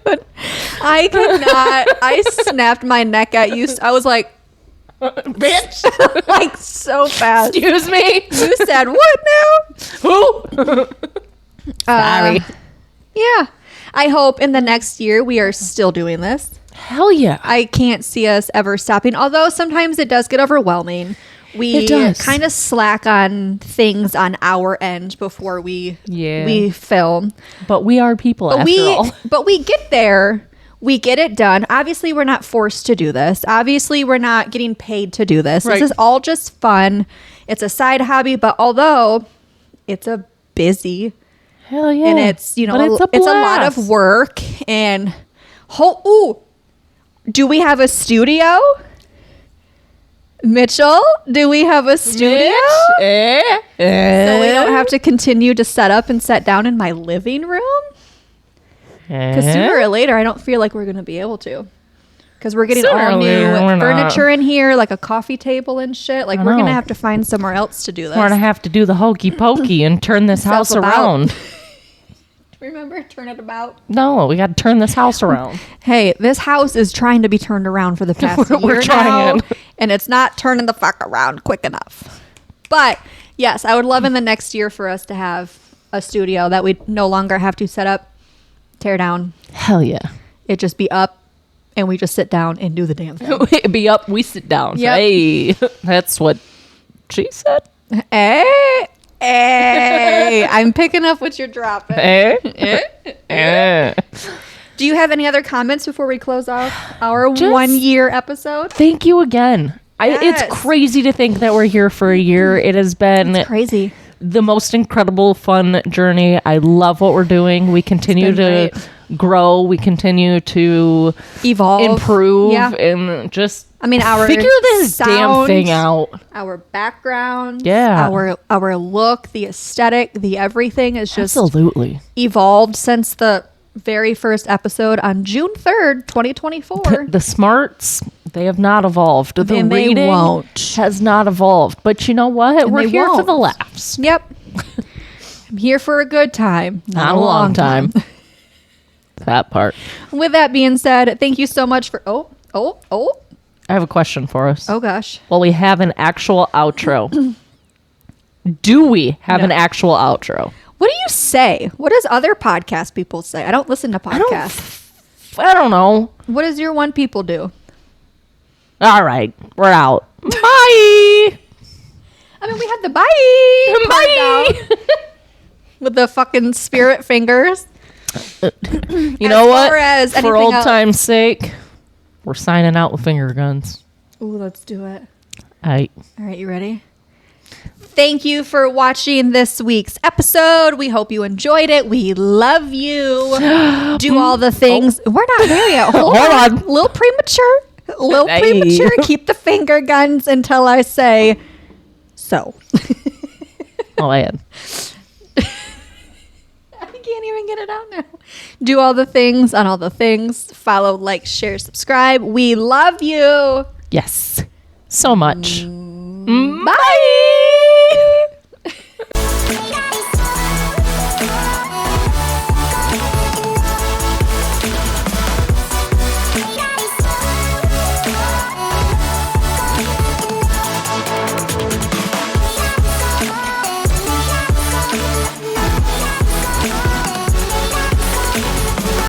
I could not. I snapped my neck at you. I was like, Bitch. like so fast. Excuse me. You said what now? Who? Sorry. Yeah. I hope in the next year we are still doing this. Hell yeah. I can't see us ever stopping, although sometimes it does get overwhelming. We It does. kind of slack on things on our end before we film. But we are people after all. But we get there. We get it done. Obviously, we're not forced to do this. Obviously, we're not getting paid to do this. Right. This is all just fun. It's a side hobby, but although it's a busy Hell yeah. and it's, you know, But it's a lot of work and do we have a studio? Mitchell, do we have a studio? So we don't have to continue to set up and set down in my living room? Because sooner or later, I don't feel like we're going to be able to. Because we're getting all new furniture in here, like a coffee table and shit. Like, we're going to have to find somewhere else to do this. We're going to have to do the hokey pokey and turn this house Self-about. around. Remember? Turn it about. No, we got to turn this house around. Hey, this house is trying to be turned around for the past year We're trying. now, and it's not turning the fuck around quick enough. But, yes, I would love in the next year for us to have a studio that we no longer have to set up, tear down. Hell yeah. It just be up, and we just sit down and do the damn thing. It be up, we sit down. Yep. Hey, that's what she said. Hey, I'm picking up what you're dropping. Do you have any other comments before we close off our 1 year episode? Thank you again. Yes. It's crazy to think that we're here for a year. It has been Crazy. the most incredible, fun journey. I love what we're doing. We continue to grow. We continue to Evolve. improve, Yeah. and just Our figure this damn sound, thing out. Our background. Yeah. Our look, the aesthetic, the everything is just Absolutely. evolved since the very first episode on June 3rd, 2024. The smarts, they have not evolved. The And they reading won't. has not evolved. But you know what? We're they here for won't. the laughs. Yep. I'm here for a good time. Not a long time. That part. With that being said, thank you so much for I have a question for us. oh gosh. Well, we have an actual outro. Do we have an actual outro? What do you say? What does other podcast people say? I don't listen to podcasts. I don't know. What does your one people do? All right, we're out. Bye. I mean, we had the bye. Bye. part down with the fucking spirit fingers. You know what? far as For anything old else- time's sake, we're signing out with finger guns. Ooh, let's do it. All right. All right, you ready? Thank you for watching this week's episode. We hope you enjoyed it. We love you. Do all the things. We're not there yet. Hold on. A little premature. A little Hey. premature. Keep the finger guns until I say so. Oh, man. I can't even get it out now. Do all the things on all the things. Follow, like, share, subscribe. We love you. Yes. So much. Bye.